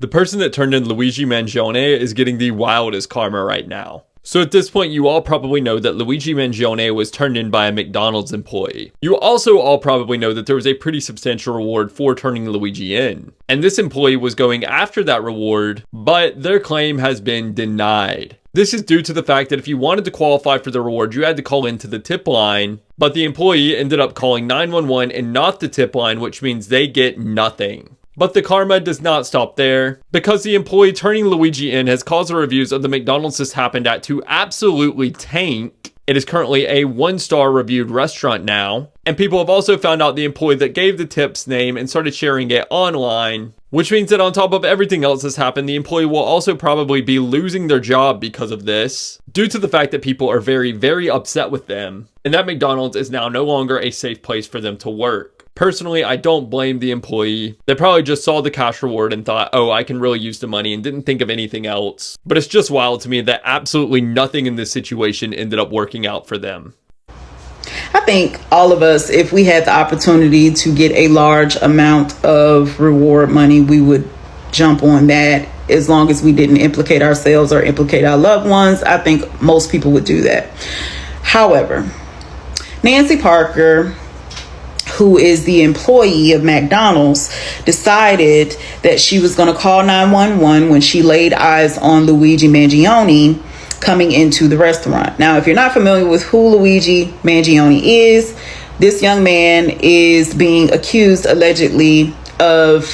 The person that turned in Luigi Mangione is getting the wildest karma right now. So at this point, you all probably know that Luigi Mangione was turned in by a McDonald's employee. You also all probably know that there was a pretty substantial reward for turning Luigi in. And this employee was going after that reward, but their claim has been denied. This is due to the fact that if you wanted to qualify for the reward, you had to call into the tip line, but the employee ended up calling 911 and not the tip line, which means they get nothing. But the karma does not stop there, because the employee turning Luigi in has caused the reviews of the McDonald's this happened at to absolutely tank. It is currently a 1-star reviewed restaurant now, and people have also found out the employee that gave the tip's name and started sharing it online, which means that on top of everything else that's happened, the employee will also probably be losing their job because of this, due to the fact that people are very, very upset with them, and that McDonald's is now no longer a safe place for them to work. Personally, I don't blame the employee. They probably just saw the cash reward and thought, oh, I can really use the money, and didn't think of anything else. But it's just wild to me that absolutely nothing in this situation ended up working out for them. I think all of us, if we had the opportunity to get a large amount of reward money, we would jump on that, as long as we didn't implicate ourselves or implicate our loved ones. I think most people would do that. However, Nancy Parker, who is the employee of McDonald's, decided that she was going to call 911 when she laid eyes on Luigi Mangione coming into the restaurant. Now, if you're not familiar with who Luigi Mangione is, this young man is being accused allegedly of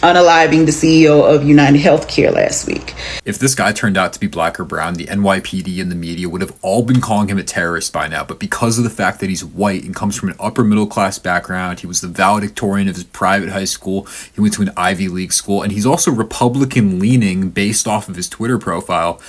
unaliving the CEO of United Healthcare last week. If this guy turned out to be black or brown, the NYPD and the media would have all been calling him a terrorist by now. But because of the fact that he's white and comes from an upper middle class background, he was the valedictorian of his private high school, he went to an Ivy League school, and he's also Republican leaning based off of his Twitter profile,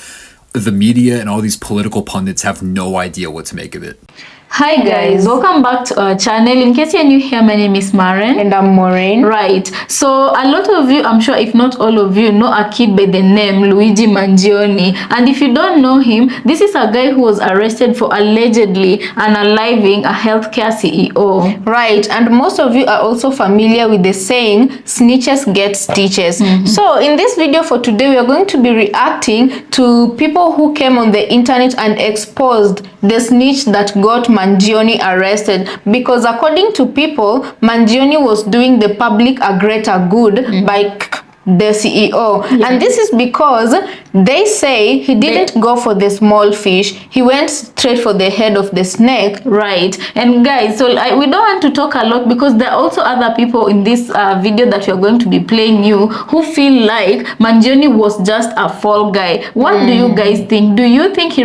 the media and all these political pundits have no idea what to make of it. Hi guys, welcome back to our channel. In case you're new here, my name is Maren. And I'm Maureen. Right, so a lot of you, I'm sure if not all of you, know a kid by the name Luigi Mangione. And if you don't know him, this is a guy who was arrested for allegedly unaliving a healthcare CEO. Right, and most of you are also familiar with the saying, snitches get stitches. So in this video for today, we are going to be reacting to people who came on the internet and exposed the snitch that got Mangione arrested, because according to people, Mangione was doing the public a greater good by the CEO. And this is because they say he didn't go for the small fish, he went straight for the head of the snake. Right, and guys, so we don't want to talk a lot, because there are also other people in this video that we're going to be playing you who feel like Mangione was just a fall guy. What do you guys think? Do you think he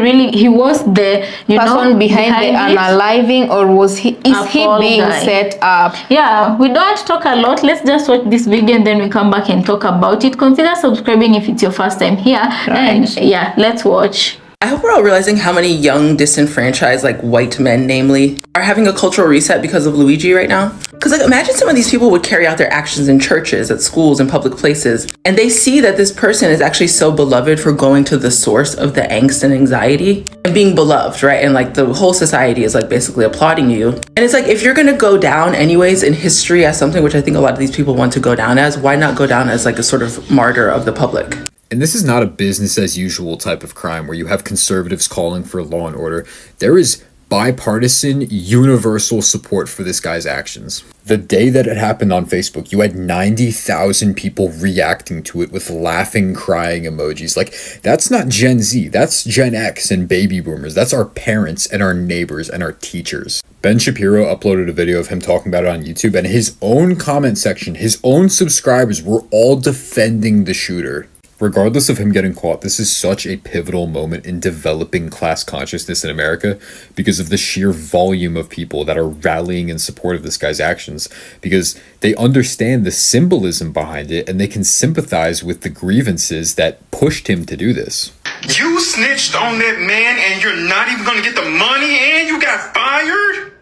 was the person behind the unaliving, or was he being set up? Yeah, we don't want to talk a lot. Let's just watch this video and then we come back and talk about it. Consider subscribing if it's your first time here. And yeah, let's watch. I hope we're all realizing how many young, disenfranchised, like white men, namely, are having a cultural reset because of Luigi right now. Because like, imagine some of these people would carry out their actions in churches, at schools, and public places, and they see that this person is actually so beloved for going to the source of the angst and anxiety and being beloved, right? And like the whole society is like basically applauding you. And it's like, if you're gonna go down anyways in history as something which I think a lot of these people want to go down as, why not go down as like a sort of martyr of the public? And this is not a business as usual type of crime where you have conservatives calling for law and order. There is bipartisan, universal support for this guy's actions. The day that it happened on Facebook, you had 90,000 people reacting to it with laughing, crying emojis. Like, that's not Gen Z, that's Gen X and baby boomers. That's our parents and our neighbors and our teachers. Ben Shapiro uploaded a video of him talking about it on YouTube, and his own comment section, his own subscribers were all defending the shooter. Regardless of him getting caught, this is such a pivotal moment in developing class consciousness in America because of the sheer volume of people that are rallying in support of this guy's actions, because they understand the symbolism behind it and they can sympathize with the grievances that pushed him to do this. You snitched on that man and you're not even gonna get the money and you got fired?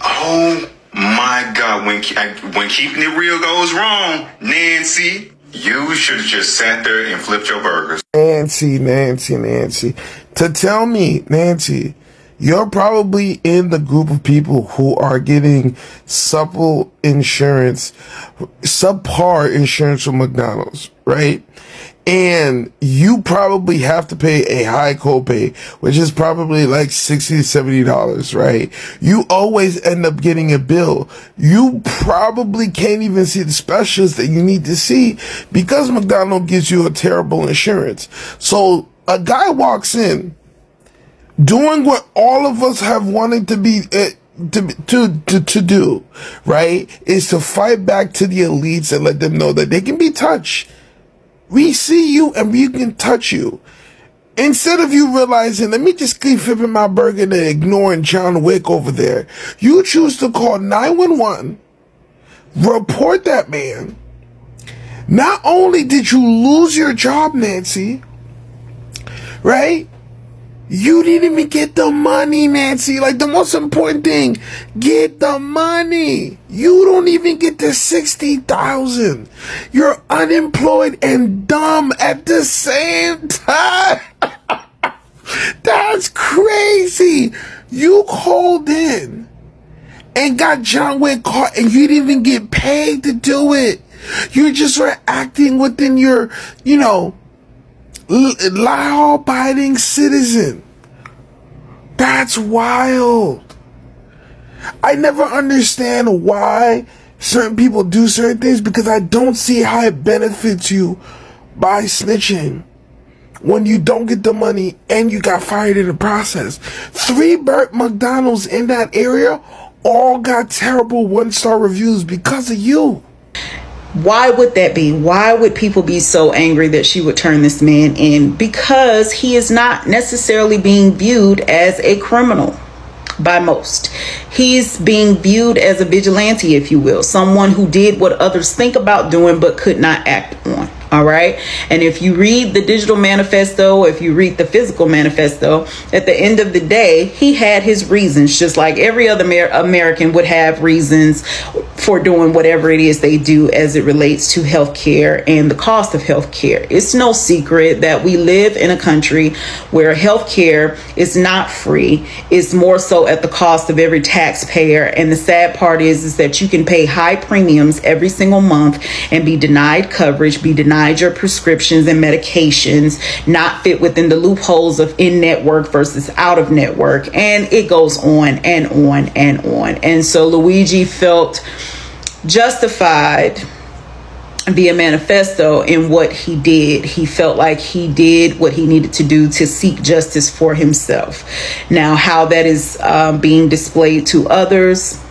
Oh my God, when keeping it real goes wrong, Nancy, you should have just sat there and flipped your burgers. Nancy. To tell me, Nancy, you're probably in the group of people who are getting subpar insurance from McDonald's, right? And you probably have to pay a high copay, which is probably like $60 to $70, right? You always end up getting a bill. You probably can't even see the specialist that you need to see because McDonald's gives you a terrible insurance. So a guy walks in doing what all of us have wanted to be to do, right, is to fight back to the elites and let them know that they can be touched. We see you and we can touch you. Instead of you realizing, let me just keep flipping my burger and ignoring John Wick over there, you choose to call 911, report that man. Not only did you lose your job, Nancy, right? You didn't even get the money, Nancy. Like, the most important thing, get the money. You don't even get the $60,000. You're unemployed and dumb at the same time. That's crazy. You called in and got John Wick caught and you didn't even get paid to do it. You just were acting within your, law-abiding citizen. That's wild. I never understand why certain people do certain things because I don't see how it benefits you by snitching when you don't get the money and you got fired in the process. 3 McDonald's in that area all got terrible 1-star reviews because of you. Why would that be? Why would people be so angry that she would turn this man in? Because he is not necessarily being viewed as a criminal by most. He's being viewed as a vigilante, if you will, someone who did what others think about doing but could not act on. All right. And if you read the digital manifesto, if you read the physical manifesto, at the end of the day, he had his reasons, just like every other American would have reasons for doing whatever it is they do as it relates to healthcare and the cost of healthcare. It's no secret that we live in a country where healthcare is not free. It's more so at the cost of every taxpayer. And the sad part is that you can pay high premiums every single month and be denied coverage, be denied your prescriptions and medications, not fit within the loopholes of in-network versus out-of-network, and it goes on and on and on. And so Luigi felt justified via manifesto in what he did. He felt like he did what he needed to do to seek justice for himself. Now, how that is being displayed to others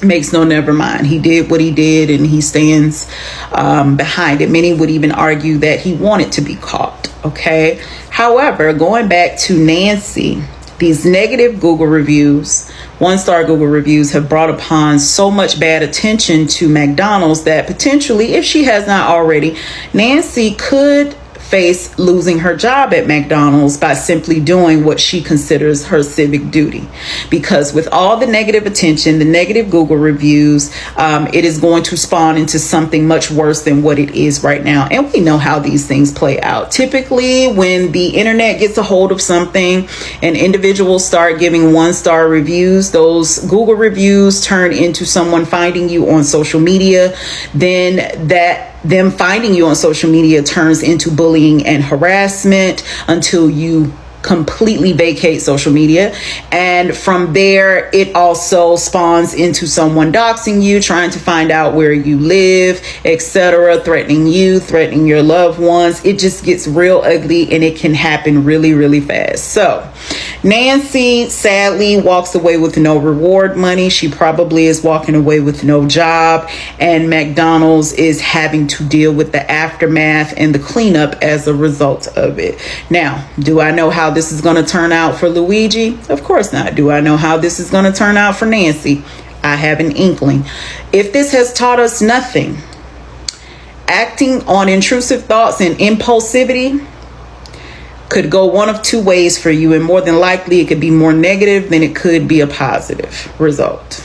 makes no never mind. He did what he did and he stands behind it. Many would even argue that he wanted to be caught. Okay. However, going back to Nancy, these negative Google reviews, 1-star Google reviews, have brought upon so much bad attention to McDonald's that potentially, if she has not already, Nancy could face losing her job at McDonald's by simply doing what she considers her civic duty. Because with all the negative attention, the negative Google reviews, it is going to spawn into something much worse than what it is right now. And we know how these things play out. Typically, when the internet gets a hold of something and individuals start giving 1-star reviews, those Google reviews turn into someone finding you on social media. Then them finding you on social media turns into bullying and harassment until you completely vacate social media. And from there, it also spawns into someone doxing you, trying to find out where you live, etc., threatening you, threatening your loved ones. It just gets real ugly and it can happen really, really fast. So Nancy sadly walks away with no reward money. She probably is walking away with no job, and McDonald's is having to deal with the aftermath and the cleanup as a result of it. Now, do I know how this is going to turn out for Luigi? Of course not. Do I know how this is going to turn out for Nancy? I have an inkling. If this has taught us nothing, acting on intrusive thoughts and impulsivity could go one of two ways for you, and more than likely it could be more negative than it could be a positive result.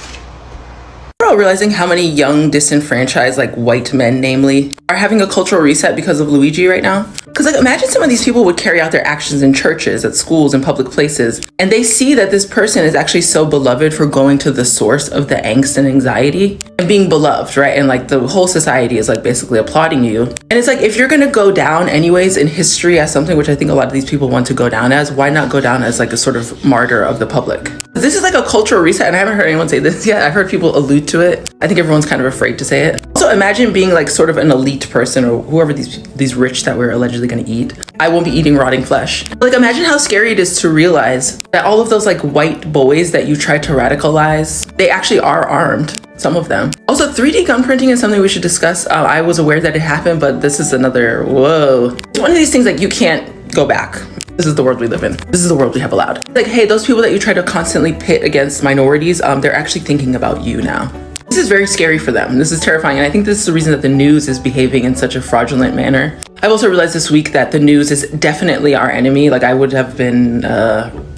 about realizing how many young, disenfranchised, like white men, namely, are having a cultural reset because of Luigi right now? Because like imagine some of these people would carry out their actions in churches, at schools, and public places, and they see that this person is actually so beloved for going to the source of the angst and anxiety and being beloved, right? And like the whole society is like basically applauding you. And it's like, if you're gonna go down anyways in history as something which I think a lot of these people want to go down as, why not go down as like a sort of martyr of the public? This is like a cultural reset, and I haven't heard anyone say this yet. I've heard people allude to it. I think everyone's kind of afraid to say it. Also, imagine being like sort of an elite person, or whoever these rich that we're allegedly gonna eat. I won't be eating rotting flesh. Like imagine how scary it is to realize that all of those like white boys that you tried to radicalize, they actually are armed. Some of them. Also, 3D gun printing is something we should discuss. I was aware that it happened, but this is another, whoa. It's one of these things like you can't go back. This is the world we live in. This is the world we have allowed. Like, hey, those people that you try to constantly pit against minorities, they're actually thinking about you now. This is very scary for them. This is terrifying. And I think this is the reason that the news is behaving in such a fraudulent manner. I've also realized this week that the news is definitely our enemy. Like I would have been,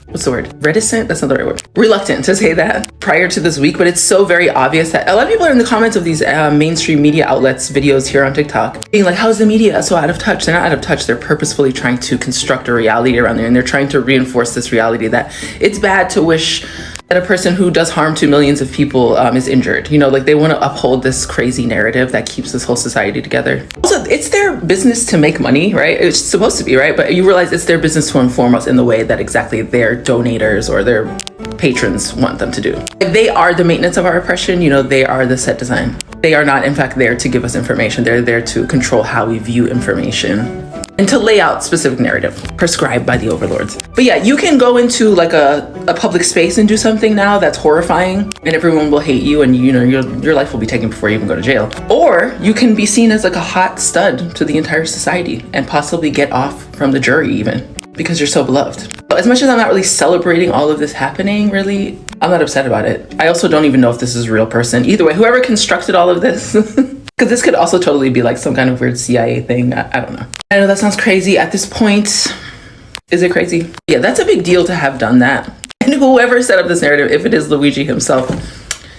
what's the word? Reticent? That's not the right word. Reluctant to say that prior to this week, but it's so very obvious that a lot of people are in the comments of these mainstream media outlets videos here on TikTok being like, how's the media so out of touch? They're not out of touch. They're purposefully trying to construct a reality around there, and they're trying to reinforce this reality that it's bad to wish that a person who does harm to millions of people is injured. You know, like they want to uphold this crazy narrative that keeps this whole society together. Also, it's their business to make money, right? It's supposed to be, right? But you realize it's their business to inform us in the way that exactly their donators or their patrons want them to do. They are the maintenance of our oppression. You know, they are the set design. They are not, in fact, there to give us information. They're there to control how we view information and to lay out specific narrative prescribed by the overlords. But yeah, you can go into like a public space and do something now that's horrifying, and everyone will hate you, and you know your life will be taken before you even go to jail. Or you can be seen as like a hot stud to the entire society and possibly get off from the jury even because you're so beloved. But as much as I'm not really celebrating all of this happening, really, I'm not upset about it. I also don't even know if this is a real person. Either way, whoever constructed all of this, because this could also totally be like some kind of weird CIA thing. I don't know. I know that sounds crazy at this point. Is it crazy? Yeah, that's a big deal to have done that. And whoever set up this narrative, if it is Luigi himself,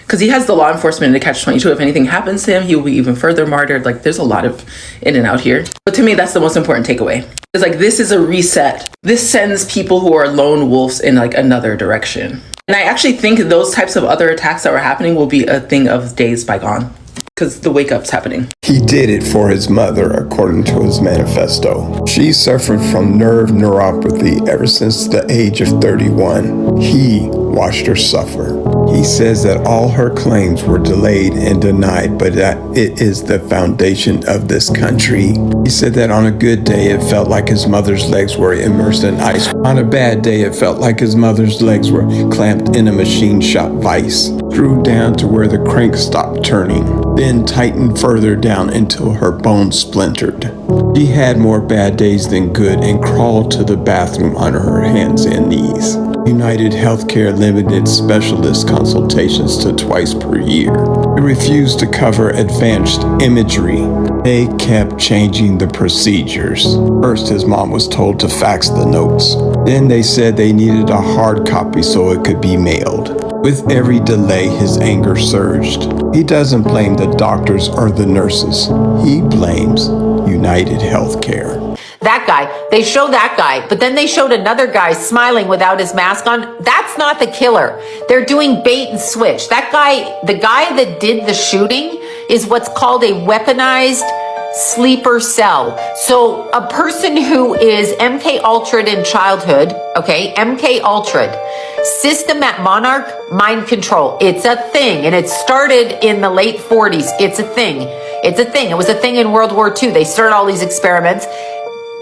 because he has the law enforcement in the catch-22. If anything happens to him, he will be even further martyred. Like there's a lot of in and out here. But to me, that's the most important takeaway. It's like, this is a reset. This sends people who are lone wolves in like another direction. And I actually think those types of other attacks that were happening will be a thing of days bygone, because the wake up's happening. He did it for his mother, according to his manifesto. She suffered from nerve neuropathy ever since the age of 31. He watched her suffer. He says that all her claims were delayed and denied, but that it is the foundation of this country. He said that on a good day, it felt like his mother's legs were immersed in ice. On a bad day, it felt like his mother's legs were clamped in a machine shop vise, screwed down to where the crank stopped turning, then tightened further down until her bones splintered. She had more bad days than good and crawled to the bathroom on her hands and knees. United Healthcare limited specialist consultations to twice per year. They refused to cover advanced imagery. They kept changing the procedures. First, his mom was told to fax the notes. Then they said they needed a hard copy so it could be mailed. With every delay, his anger surged. He doesn't blame the doctors or the nurses. He blames United Healthcare. That guy, they showed that guy, but then they showed another guy smiling without his mask on. That's not the killer. They're doing bait and switch. That guy, the guy that did the shooting, is what's called a weaponized sleeper cell. So a person who is MK Ultra'd in childhood, okay, MK Ultra'd, system at Monarch, mind control. It's a thing, and it started in the late 40s. It's a thing. It's a thing. It was a thing in World War II. They started all these experiments.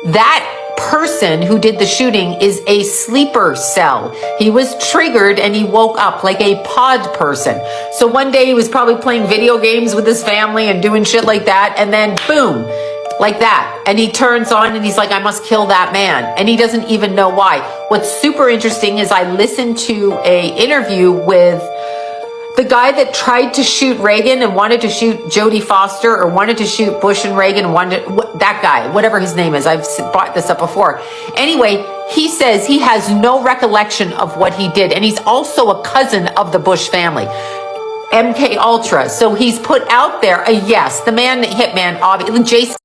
That person who did the shooting is a sleeper cell. He was triggered and he woke up like a pod person. So one day he was probably playing video games with his family and doing shit like that, and then boom, like that. And he turns on and he's like, I must kill that man. And he doesn't even know why. What's super interesting is I listened to a interview with the guy that tried to shoot Reagan and wanted to shoot Jodie Foster, or wanted to shoot Bush and Reagan, that guy, whatever his name is. I've brought this up before. Anyway, he says he has no recollection of what he did. And he's also a cousin of the Bush family. MK Ultra. So he's put out there a yes, the man, hitman, obviously, Jason.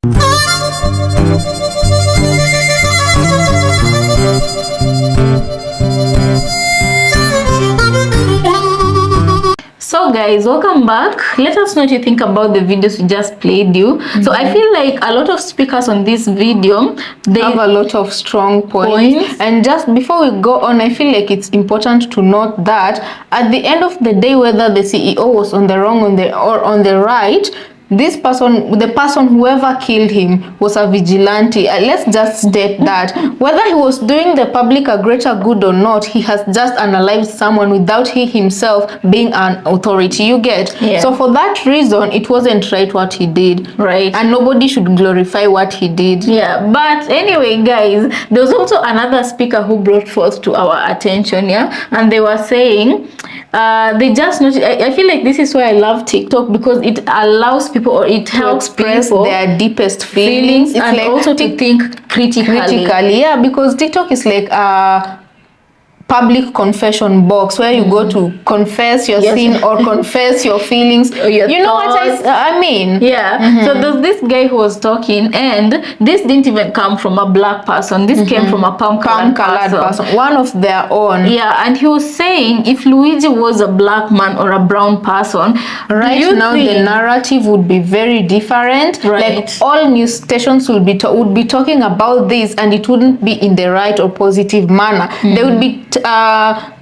So guys, welcome back. Let us know what you think about the videos we just played you. So I feel like a lot of speakers on this video, they have a lot of strong points. And just before we go on, I feel like it's important to note that at the end of the day, whether the CEO was on the wrong or on the right, this person, the person, whoever killed him, was a vigilante. Let's just state that whether he was doing the public a greater good or not, he has just unalived someone without he himself being an authority. You get? Yeah. So for that reason, it wasn't right what he did. Right. And nobody should glorify what he did. Yeah. But anyway, guys, there was also another speaker who brought forth to our attention. Yeah. And they were saying, they just noticed, I feel like this is why I love TikTok, because it allows people, or it helps express people their deepest feelings. It's and like also to think critically. Yeah, because TikTok is like a public confession box where you go to confess your sin or confess your feelings. Or your you know thoughts. what I mean? Yeah. So there's this guy who was talking, and this didn't even come from a black person. This came from a palm-colored person. One of their own. Yeah, and he was saying if Luigi was a black man or a brown person, right now the narrative would be very different. Right. Like all news stations would be talking about this, and it wouldn't be in the right or positive manner. They would be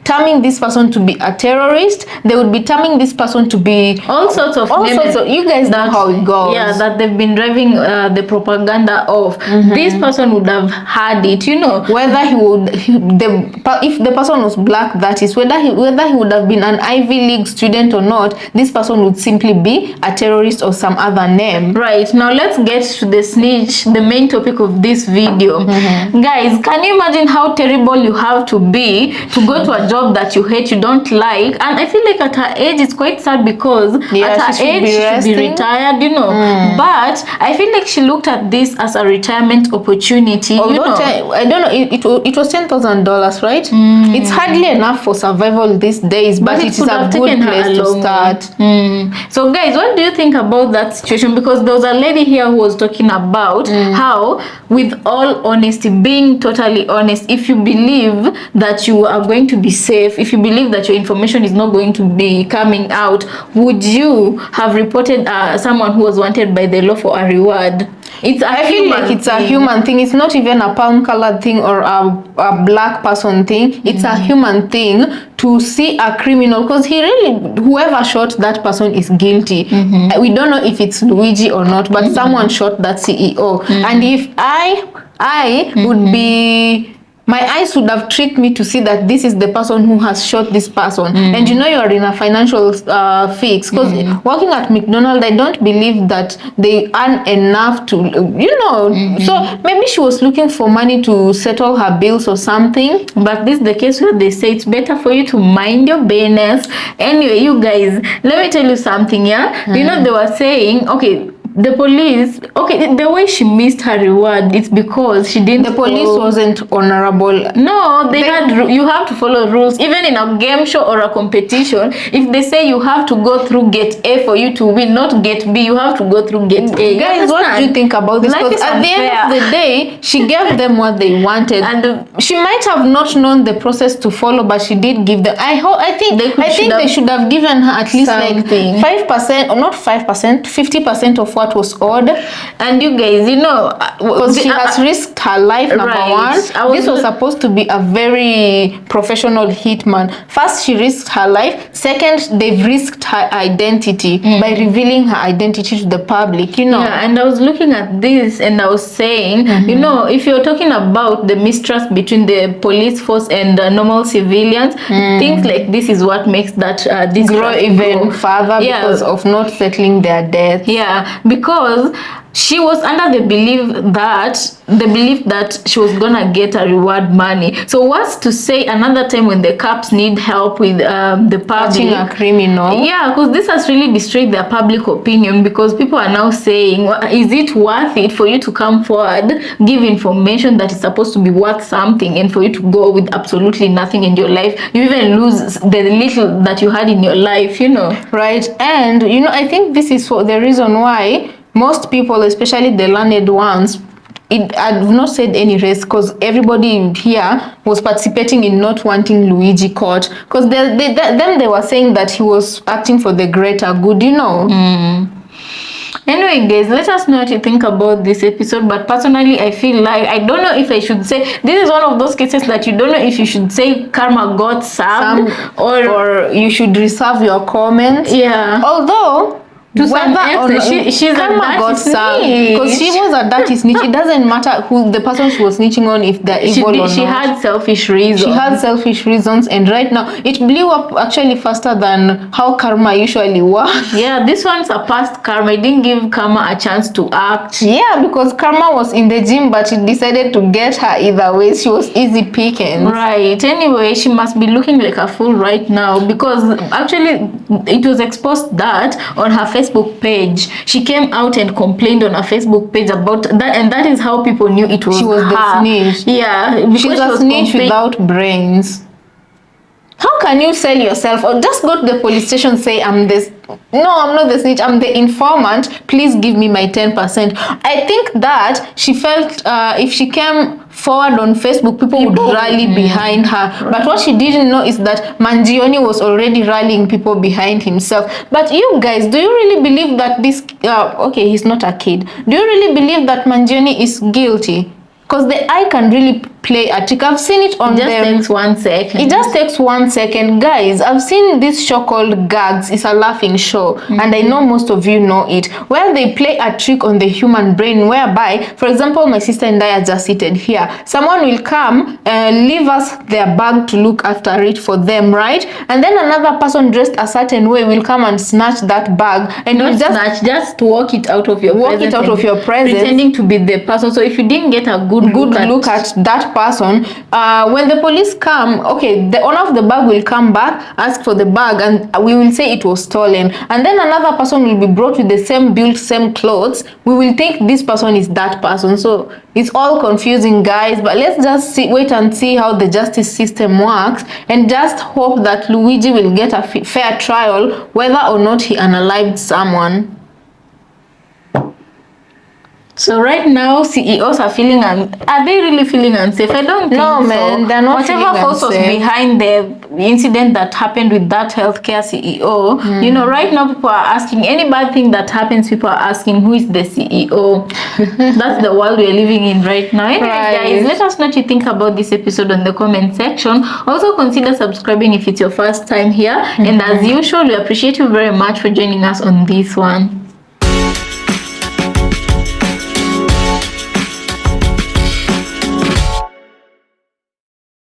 terming this person to be a terrorist. They would be terming this person to be all sorts of names. You guys know how it goes. Yeah, that they've been driving the propaganda of. This person would have had it, you know. Whether if the person was black, that is, whether he would have been an Ivy League student or not, this person would simply be a terrorist or some other name. Right. Now let's get to the snitch, the main topic of this video. Guys, can you imagine how terrible you have to be to go to a job that you hate, you don't like? And I feel like at her age it's quite sad, because at her age she should be retired, you know. But I feel like she looked at this as a retirement opportunity. Although, you know, I don't know, it was $10,000, right? It's hardly enough for survival these days, but it is a good place to start. So guys, what do you think about that situation? Because there was a lady here who was talking about how, with all honesty, being totally honest, if you believe that you are going to be safe, if you believe that your information is not going to be coming out, would you have reported someone who was wanted by the law for a reward? I feel like it's a human thing. It's not even a palm-colored thing or a black person thing. It's a human thing to see a criminal, because whoever shot that person is guilty. We don't know if it's Luigi or not, but someone shot that CEO. And if I would be, my eyes would have tricked me to see that this is the person who has shot this person. And you know, you're in a financial fix, because working at McDonald's, I don't believe that they earn enough to, you know, so maybe she was looking for money to settle her bills or something. But this is the case where they say it's better for you to mind your business. Anyway, you guys, let me tell you something. You know, they were saying, okay, the police, okay, the way she missed her reward, it's because she didn't. The police wasn't honorable. No, you have to follow rules. Even in a game show or a competition, if they say you have to go through gate A for you to win, not gate B, you have to go through gate A. Guys, what do you think about this? Because at the end of the day, she gave them what they wanted, and she might have not known the process to follow, but she did give them. I think they should have given her at least something. Like 5%, or not 5%, 50% of what was owed. And you guys, you know, because she has risked her life, number one. This was supposed to be a very professional hitman. First, she risked her life. Second, they've risked her identity by revealing her identity to the public, you know. Yeah, and I was looking at this and I was saying, you know, if you're talking about the mistrust between the police force and normal civilians, things like this is what makes that this grow even further because of not settling their death. Yeah, because she was under the belief that she was gonna get a reward money. So what's to say another time when the cops need help with the Catching public? a criminal. Yeah, because this has really destroyed their public opinion, because people are now saying, is it worth it for you to come forward, give information that is supposed to be worth something, and for you to go with absolutely nothing in your life? You even lose the little that you had in your life, you know. Right. And you know, I think this is for the reason why most people, especially the learned ones, I've not said any race, because everybody here was participating in not wanting Luigi caught, because they were saying that he was acting for the greater good, you know. Anyway, guys, let us know what you think about this episode. But personally, I feel like, I don't know if I should say, this is one of those cases that you don't know if you should say karma got served, or you should reserve your comments. Yeah. Although, to some extent, she's karma got served, because she was a dirty snitch. It doesn't matter who the person she was snitching on, if they're evil or not. She had selfish reasons. She had selfish reasons, and right now it blew up actually faster than how karma usually works. Yeah, this one surpassed karma. It didn't give karma a chance to act. Yeah, because karma was in the gym, but it decided to get her either way. She was easy picking. Right. Anyway, she must be looking like a fool right now, because actually it was exposed that on her Facebook page, she came out and complained on her Facebook page about that, and that is how people knew it was she was her. The snitch. Yeah, she's a snitch without brains. How can you sell yourself? Or just go to the police station, say, I'm this. No, I'm not the snitch, I'm the informant. Please give me my 10%. I think that she felt if she came forward on Facebook, people would rally behind her. But what she didn't know is that Mangione was already rallying people behind himself. But you guys, do you really believe that this... okay, he's not a kid. Do you really believe that Mangione is guilty? Because the eye can really play a trick. I've seen it on them. It just takes 1 second. It just takes 1 second. Guys, I've seen this show called Gags. It's a laughing show. And I know most of you know it. Where they play a trick on the human brain, whereby, for example, my sister and I are just seated here. Someone will come and leave us their bag to look after it for them, right? And then another person dressed a certain way will come and snatch that bag. And not snatch, just walk it out of your presence. Walk it out of your presence. Pretending to be the person. So if you didn't get a good look at that person, when the police come, okay, the owner of the bag will come back, ask for the bag, and we will say it was stolen. And then another person will be brought with the same build, same clothes. We will think this person is that person. So it's all confusing, guys. But let's just wait and see how the justice system works, and just hope that Luigi will get a fair trial, whether or not he unalived someone. So right now, CEOs are feeling, are they really feeling unsafe? I don't think so. No, man, they're not feeling unsafe. Whatever force was behind the incident that happened with that healthcare CEO, you know, right now people are asking, any bad thing that happens, people are asking, who is the CEO? That's the world we're living in right now. Anyway, guys, let us know what you think about this episode on the comment section. Also, consider subscribing if it's your first time here. And as usual, we appreciate you very much for joining us on this one.